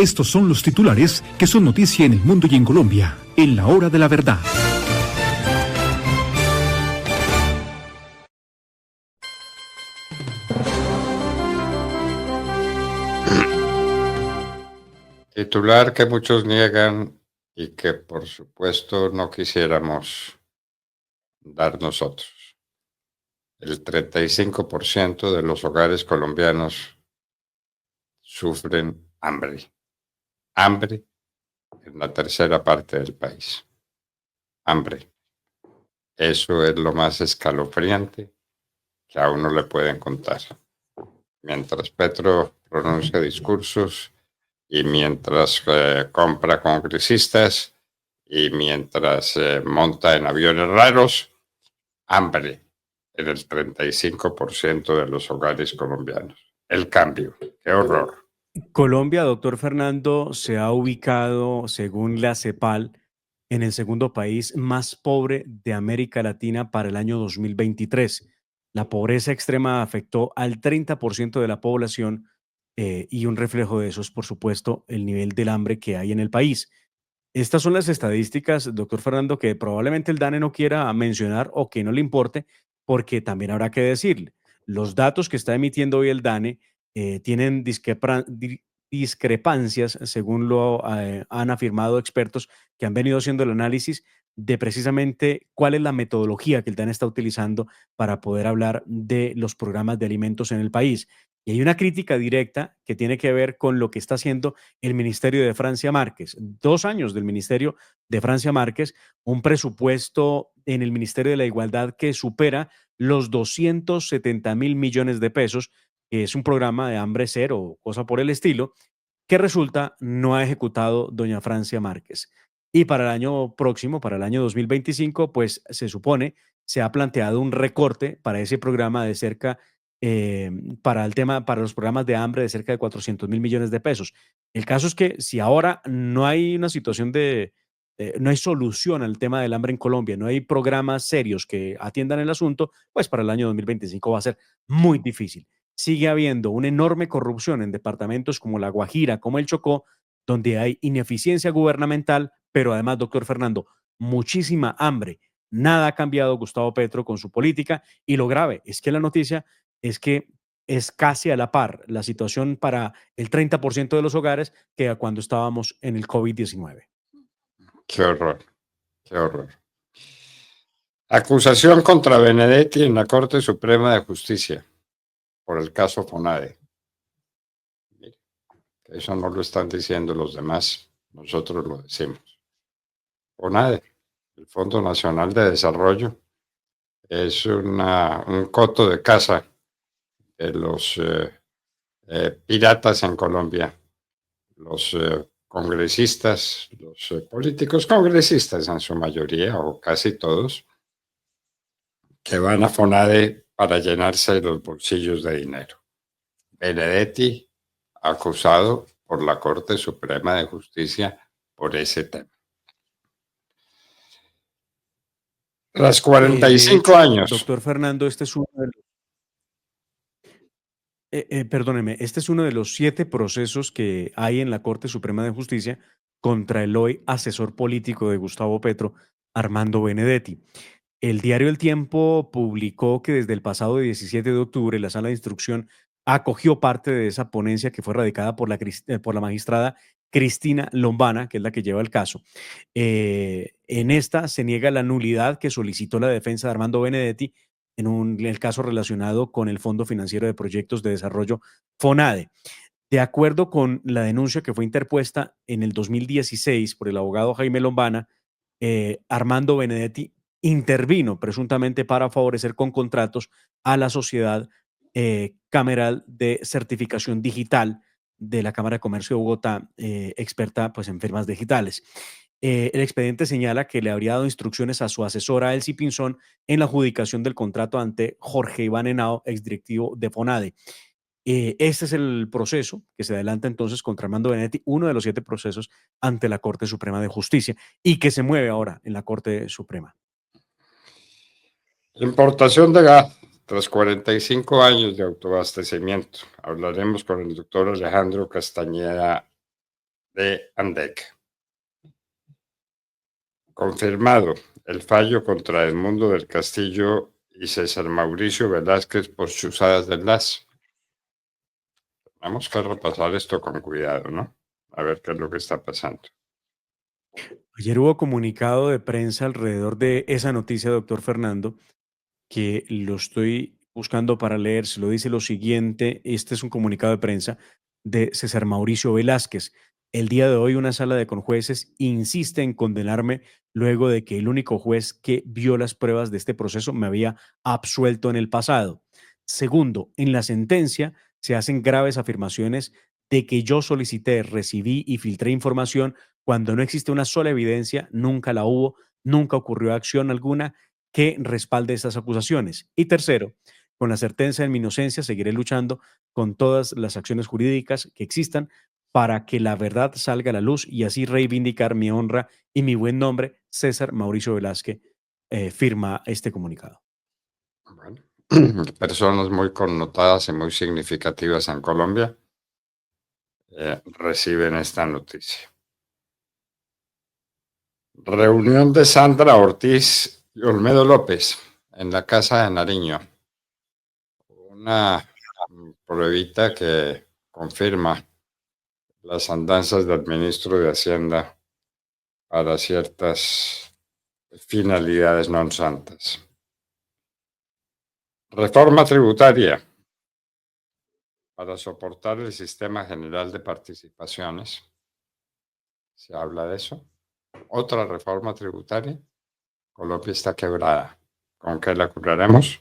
Estos son los titulares que son noticia en el mundo y en Colombia, en la hora de la verdad. Titular que muchos niegan y que por supuesto no quisiéramos dar nosotros. El 35% de los hogares colombianos sufren hambre. Hambre en la tercera parte del país. Hambre. Eso es lo más escalofriante que a uno le pueden contar. Mientras Petro pronuncia discursos y mientras compra congresistas y mientras monta en aviones raros, hambre en el 35% de los hogares colombianos. El cambio, qué horror. Colombia, doctor Fernando, se ha ubicado, según la CEPAL, en el segundo país más pobre de América Latina para el año 2023. La pobreza extrema afectó al 30% de la población y un reflejo de eso es, por supuesto, el nivel del hambre que hay en el país. Estas son las estadísticas, doctor Fernando, que probablemente el DANE no quiera mencionar o que no le importe, porque también habrá que decirle, los datos que está emitiendo hoy el DANE tienen discrepancias, según lo han afirmado expertos que han venido haciendo el análisis de precisamente cuál es la metodología que el DANE está utilizando para poder hablar de los programas de alimentos en el país. Y hay una crítica directa que tiene que ver con lo que está haciendo el Ministerio de Francia Márquez. 2 años del Ministerio de Francia Márquez, un presupuesto en el Ministerio de la Igualdad que supera los 270.000 millones de pesos, que es un programa de hambre cero o cosa por el estilo, que resulta no ha ejecutado doña Francia Márquez. Y para el año próximo, para el año 2025, pues se supone, se ha planteado un recorte para ese programa de cerca eh, para los programas de hambre de cerca de 400.000 millones de pesos. El caso es que si ahora no hay una situación no hay solución al tema del hambre en Colombia, no hay programas serios que atiendan el asunto, pues para el año 2025 va a ser muy difícil. Sigue habiendo una enorme corrupción en departamentos como La Guajira, como el Chocó, donde hay ineficiencia gubernamental, pero además, doctor Fernando, muchísima hambre. Nada ha cambiado Gustavo Petro con su política y lo grave es que la noticia es que es casi a la par la situación para el 30% de los hogares que cuando estábamos en el COVID-19. Qué horror, qué horror. Acusación contra Benedetti en la Corte Suprema de Justicia por el caso Fonade. Eso no lo están diciendo los demás, nosotros lo decimos. Fonade, el Fondo Nacional de Desarrollo, es un coto de caza de los piratas en Colombia, los congresistas, los políticos congresistas en su mayoría o casi todos, que van a Fonade para llenarse los bolsillos de dinero. Benedetti acusado por la Corte Suprema de Justicia por ese tema. Tras 45 años. Doctor Fernando, este es uno de los perdóneme, este es uno de los 7 procesos que hay en la Corte Suprema de Justicia contra el hoy asesor político de Gustavo Petro, Armando Benedetti. El diario El Tiempo publicó que desde el pasado 17 de octubre la Sala de Instrucción acogió parte de esa ponencia que fue radicada por la magistrada Cristina Lombana, que es la que lleva el caso. En esta se niega la nulidad que solicitó la defensa de Armando Benedetti en el caso relacionado con el Fondo Financiero de Proyectos de Desarrollo FONADE. De acuerdo con la denuncia que fue interpuesta en el 2016 por el abogado Jaime Lombana, Armando Benedetti intervino presuntamente para favorecer con contratos a la sociedad cameral de certificación digital de la Cámara de Comercio de Bogotá, experta pues, en firmas digitales. El expediente señala que le habría dado instrucciones a su asesora Elsie Pinzón en la adjudicación del contrato ante Jorge Iván Henao, exdirectivo de FONADE. Este es el proceso que se adelanta entonces contra Armando Benedetti, uno de los 7 procesos ante la Corte Suprema de Justicia y que se mueve ahora en la Corte Suprema. Importación de gas tras 45 años de autoabastecimiento. Hablaremos con el doctor Alejandro Castañeda de ANDEC. Confirmado el fallo contra Edmundo del Castillo y César Mauricio Velázquez por chuzadas del LAS. Tenemos que repasar esto con cuidado, ¿no? A ver qué es lo que está pasando. Ayer hubo comunicado de prensa alrededor de esa noticia, doctor Fernando, que lo estoy buscando para leer. Se lo dice lo siguiente. Este es un comunicado de prensa de César Mauricio Velázquez. El día de hoy una sala de conjueces insiste en condenarme luego de que el único juez que vio las pruebas de este proceso me había absuelto en el pasado. Segundo, en la sentencia se hacen graves afirmaciones de que yo solicité, recibí y filtré información cuando no existe una sola evidencia, nunca la hubo, nunca ocurrió acción alguna que respalde estas acusaciones. Y tercero, con la certeza de mi inocencia, seguiré luchando con todas las acciones jurídicas que existan para que la verdad salga a la luz y así reivindicar mi honra y mi buen nombre. César Mauricio Velázquez firma este comunicado. Bueno, personas muy connotadas y muy significativas en Colombia reciben esta noticia. Reunión de Sandra Ortiz y Olmedo López en la Casa de Nariño. Una pruebita que confirma las andanzas del ministro de Hacienda para ciertas finalidades non santas. Reforma tributaria para soportar el sistema general de participaciones. Se habla de eso. Otra reforma tributaria. Colombia está quebrada. ¿Con qué la curaremos?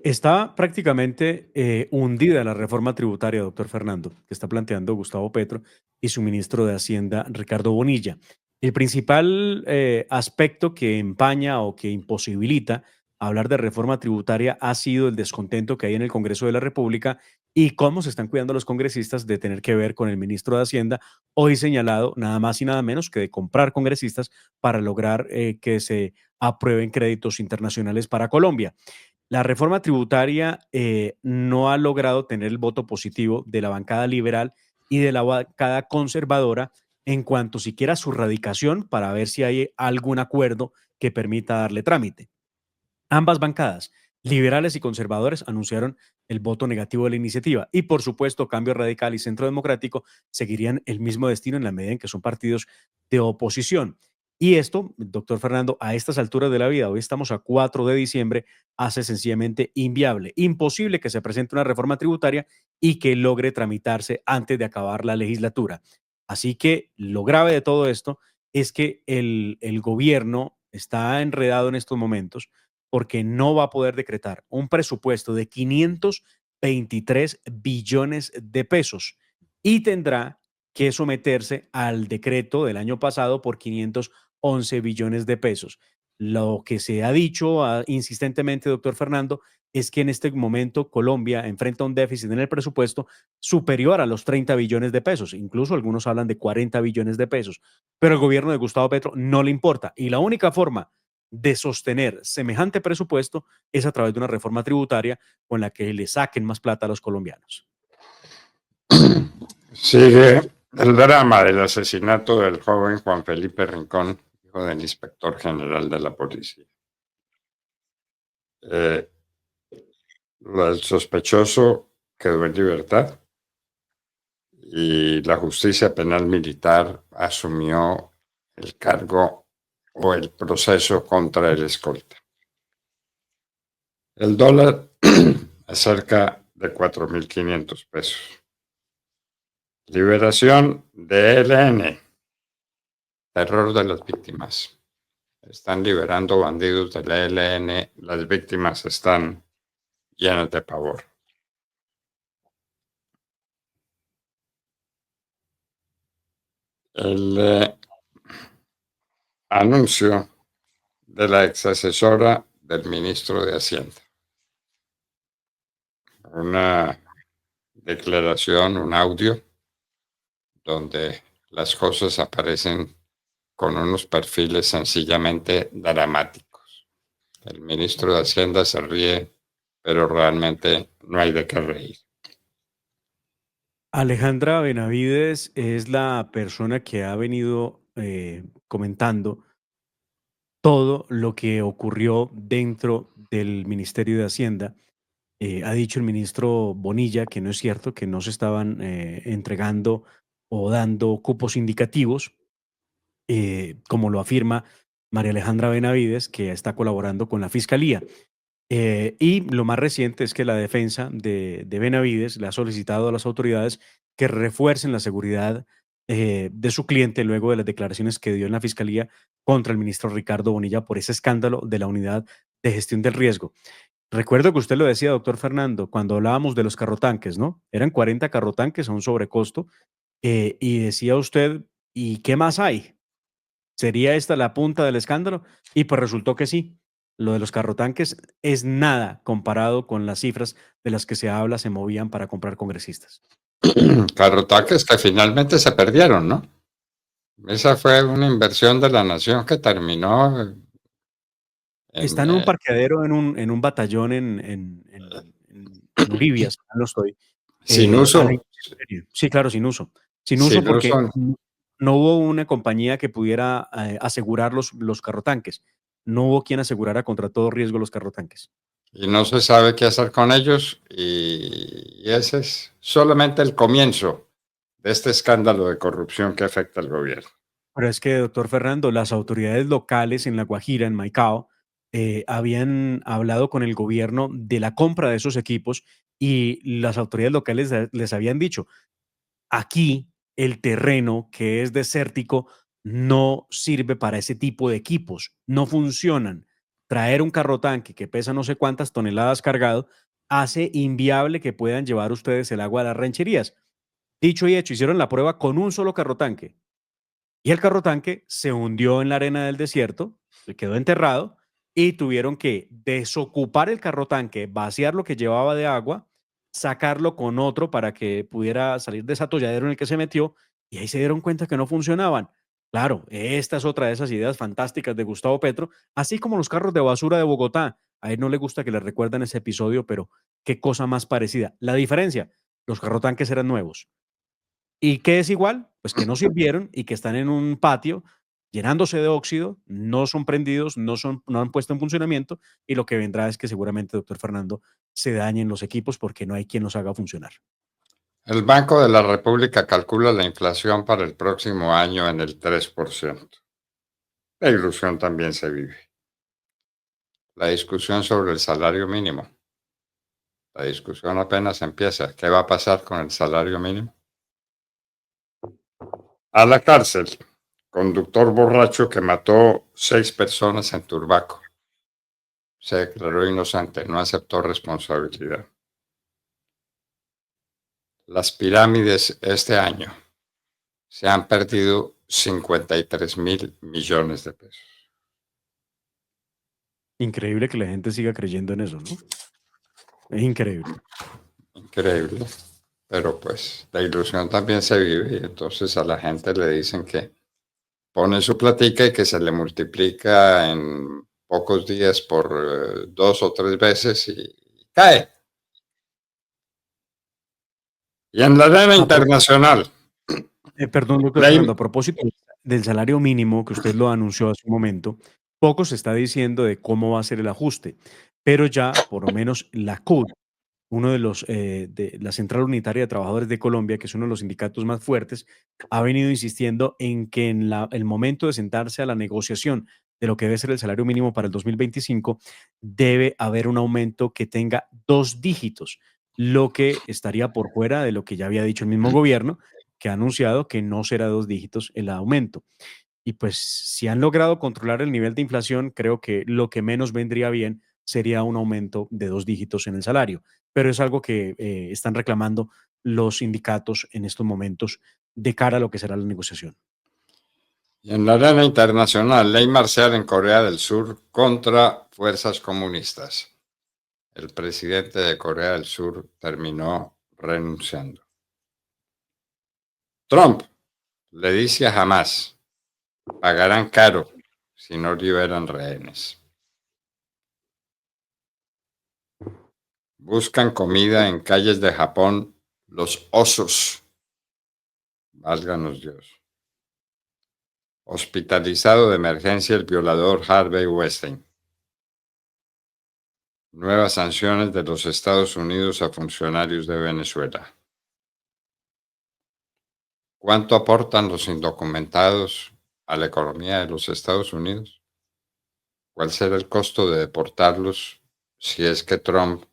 Está prácticamente hundida la reforma tributaria, doctor Fernando, que está planteando Gustavo Petro y su ministro de Hacienda, Ricardo Bonilla. El principal aspecto que empaña o que imposibilita hablar de reforma tributaria ha sido el descontento que hay en el Congreso de la República y cómo se están cuidando los congresistas de tener que ver con el ministro de Hacienda, hoy señalado nada más y nada menos que de comprar congresistas para lograr que se aprueben créditos internacionales para Colombia. La reforma tributaria no ha logrado tener el voto positivo de la bancada liberal y de la bancada conservadora en cuanto siquiera a su radicación para ver si hay algún acuerdo que permita darle trámite. Ambas bancadas, liberales y conservadores, anunciaron el voto negativo de la iniciativa y, por supuesto, Cambio Radical y Centro Democrático seguirían el mismo destino en la medida en que son partidos de oposición. Y esto, doctor Fernando, a estas alturas de la vida, hoy estamos a 4 de diciembre, hace sencillamente inviable, imposible que se presente una reforma tributaria y que logre tramitarse antes de acabar la legislatura. Así que lo grave de todo esto es que el gobierno está enredado en estos momentos porque no va a poder decretar un presupuesto de 523 billones de pesos y tendrá que someterse al decreto del año pasado por 511 billones de pesos. Lo que se ha dicho insistentemente, doctor Fernando, es que en este momento Colombia enfrenta un déficit en el presupuesto superior a los 30 billones de pesos. Incluso algunos hablan de 40 billones de pesos. Pero al gobierno de Gustavo Petro no le importa. Y la única forma de sostener semejante presupuesto es a través de una reforma tributaria con la que le saquen más plata a los colombianos. Sigue el drama del asesinato del joven Juan Felipe Rincón, hijo del inspector general de la policía. El sospechoso quedó en libertad y la justicia penal militar asumió el cargo o el proceso contra el escolta. El dólar a cerca de 4.500 pesos. Liberación de ELN. Terror de las víctimas. Están liberando bandidos del ELN. Las víctimas están llenas de pavor. El anuncio de la exasesora del ministro de Hacienda. Una declaración, un audio, donde las cosas aparecen con unos perfiles sencillamente dramáticos. El ministro de Hacienda se ríe, pero realmente no hay de qué reír. Alejandra Benavides es la persona que ha venido comentando todo lo que ocurrió dentro del Ministerio de Hacienda. Ha dicho el ministro Bonilla que no es cierto, que no se estaban entregando o dando cupos indicativos, como lo afirma María Alejandra Benavides, que está colaborando con la Fiscalía. Y lo más reciente es que la defensa de Benavides le ha solicitado a las autoridades que refuercen la seguridad de su cliente luego de las declaraciones que dio en la Fiscalía contra el ministro Ricardo Bonilla por ese escándalo de la unidad de gestión del riesgo. Recuerdo que usted lo decía, doctor Fernando, cuando hablábamos de los carrotanques, ¿no? Eran 40 carrotanques a un sobrecosto, y decía usted, ¿y qué más hay? ¿Sería esta la punta del escándalo? Y pues resultó que sí. Lo de los carrotanques es nada comparado con las cifras de las que se habla se movían para comprar congresistas. Carrotaques que finalmente se perdieron, ¿no? Esa fue una inversión de la nación que terminó Está en en un parqueadero, en un batallón en Uribia, si mal no estoy, sin a la uso, intemperie. Sí, claro, sin uso. Sin uso sin porque uso, no hubo una compañía que pudiera asegurar los carrotanques. No hubo quien asegurara contra todo riesgo los carrotanques. y no se sabe qué hacer con ellos, y ese es solamente el comienzo de este escándalo de corrupción que afecta al gobierno. Pero es que, doctor Fernando, las autoridades locales en La Guajira, en Maicao, habían hablado con el gobierno de la compra de esos equipos y las autoridades locales les habían dicho, aquí el terreno que es desértico no sirve para ese tipo de equipos, no funcionan. Traer un carro tanque que pesa no sé cuántas toneladas cargado hace inviable que puedan llevar ustedes el agua a las rancherías. Dicho y hecho, hicieron la prueba con un solo carro tanque y el carro tanque se hundió en la arena del desierto, se quedó enterrado y tuvieron que desocupar el carro tanque, vaciar lo que llevaba de agua, sacarlo con otro para que pudiera salir de ese atolladero en el que se metió y ahí se dieron cuenta que no funcionaban. Claro, esta es otra de esas ideas fantásticas de Gustavo Petro, así como los carros de basura de Bogotá. A él no le gusta que le recuerden ese episodio, pero qué cosa más parecida. La diferencia, los carro tanques eran nuevos. ¿Y qué es igual? Pues que no sirvieron y que están en un patio llenándose de óxido, no son prendidos, no han puesto en funcionamiento y lo que vendrá es que seguramente, doctor Fernando, se dañen los equipos porque no hay quien los haga funcionar. El Banco de la República calcula la inflación para el próximo año en el 3%. La ilusión también se vive. La discusión sobre el salario mínimo. La discusión apenas empieza. ¿Qué va a pasar con el salario mínimo? A la cárcel. Conductor borracho que mató 6 personas en Turbaco. Se declaró inocente, no aceptó responsabilidad. Las pirámides este año se han perdido 53.000 millones de pesos. Increíble que la gente siga creyendo en eso, ¿no? Es increíble. Increíble. Pero pues la ilusión también se vive y entonces a la gente le dicen que pone su platica y que se le multiplica en pocos días por 2 o 3 veces y cae. Y en la arena A pro- internacional, Perdón, doctor la Fernando, a propósito del salario mínimo que usted lo anunció hace un momento, poco se está diciendo de cómo va a ser el ajuste, pero ya por lo menos la CUT, uno de los de la Central Unitaria de Trabajadores de Colombia, que es uno de los sindicatos más fuertes, ha venido insistiendo en que en el momento de sentarse a la negociación de lo que debe ser el salario mínimo para el 2025, debe haber un aumento que tenga 2 dígitos, lo que estaría por fuera de lo que ya había dicho el mismo gobierno, que ha anunciado que no será 2 dígitos el aumento. Y pues si han logrado controlar el nivel de inflación, creo que lo que menos vendría bien sería un aumento de 2 dígitos en el salario. Pero es algo que están reclamando los sindicatos en estos momentos de cara a lo que será la negociación. y en la arena internacional, ley marcial en Corea del Sur contra fuerzas comunistas. El presidente de Corea del Sur terminó renunciando. Trump le dice a Hamas, pagarán caro si no liberan rehenes. Buscan comida en calles de Japón Los osos. Válganos Dios. Hospitalizado de emergencia el violador Harvey Weinstein. Nuevas sanciones de los Estados Unidos a funcionarios de Venezuela. ¿Cuánto aportan los indocumentados a la economía de los Estados Unidos? ¿Cuál será el costo de deportarlos si es que Trump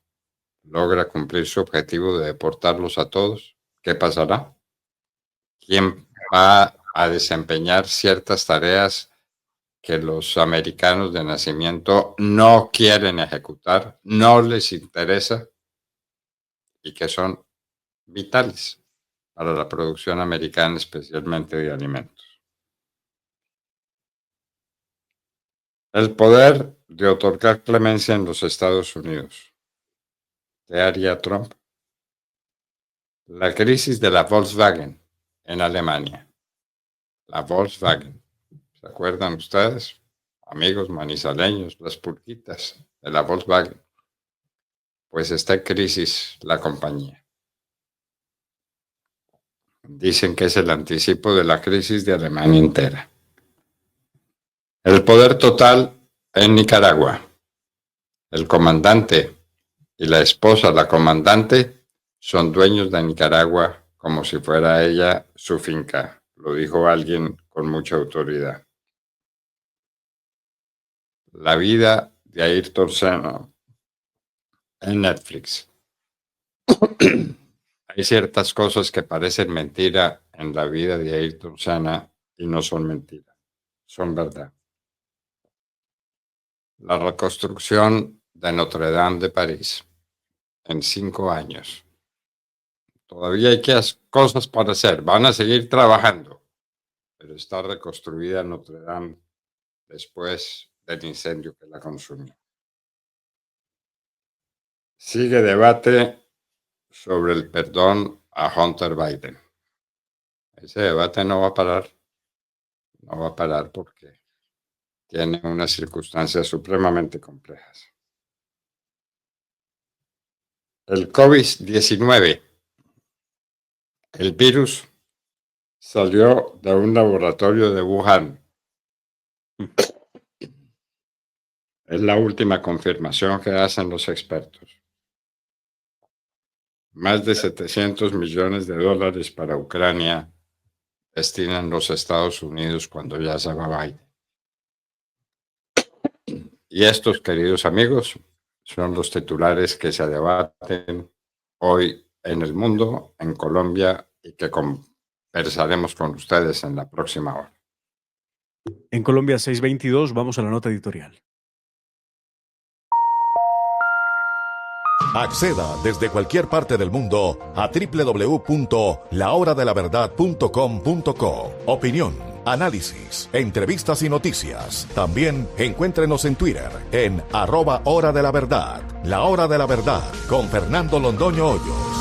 logra cumplir su objetivo de deportarlos a todos? ¿Qué pasará? ¿Quién va a desempeñar ciertas tareas que los americanos de nacimiento no quieren ejecutar, no les interesa y que son vitales para la producción americana, especialmente de alimentos? El poder de otorgar clemencia en los Estados Unidos. ¿Qué haría Trump? La crisis de la Volkswagen en Alemania. La Volkswagen. ¿Se acuerdan ustedes? Amigos manizaleños, las pulquitas de la Volkswagen. Pues está en crisis la compañía. Dicen que es el anticipo de la crisis de Alemania entera. El poder total en Nicaragua. El comandante y la esposa, la comandante, son dueños de Nicaragua como si fuera ella su finca. Lo dijo alguien con mucha autoridad. La vida de Ayrton Senna en Netflix. Hay ciertas cosas que parecen mentira en la vida de Ayrton Senna y no son mentira, son verdad. La reconstrucción de Notre Dame de París en 5 años. Todavía hay cosas para hacer, van a seguir trabajando, pero está reconstruida Notre Dame después del incendio que la consumió. Sigue debate sobre el perdón a Hunter Biden. Ese debate no va a parar porque tiene unas circunstancias supremamente complejas. El COVID-19, el virus salió de un laboratorio de Wuhan. Es la última confirmación que hacen los expertos. Más de 700 millones de dólares para Ucrania destinan los Estados Unidos cuando ya se va Biden. Y estos, queridos amigos, son los titulares que se debaten hoy en el mundo, en Colombia, y que conversaremos con ustedes en la próxima hora. En Colombia 6:22, vamos a la nota editorial. Acceda desde cualquier parte del mundo a www.lahoradelaverdad.com.co. Opinión, análisis, entrevistas y noticias. También encuéntrenos en Twitter en @Hora de la Verdad. La Hora de la Verdad con Fernando Londoño Hoyos.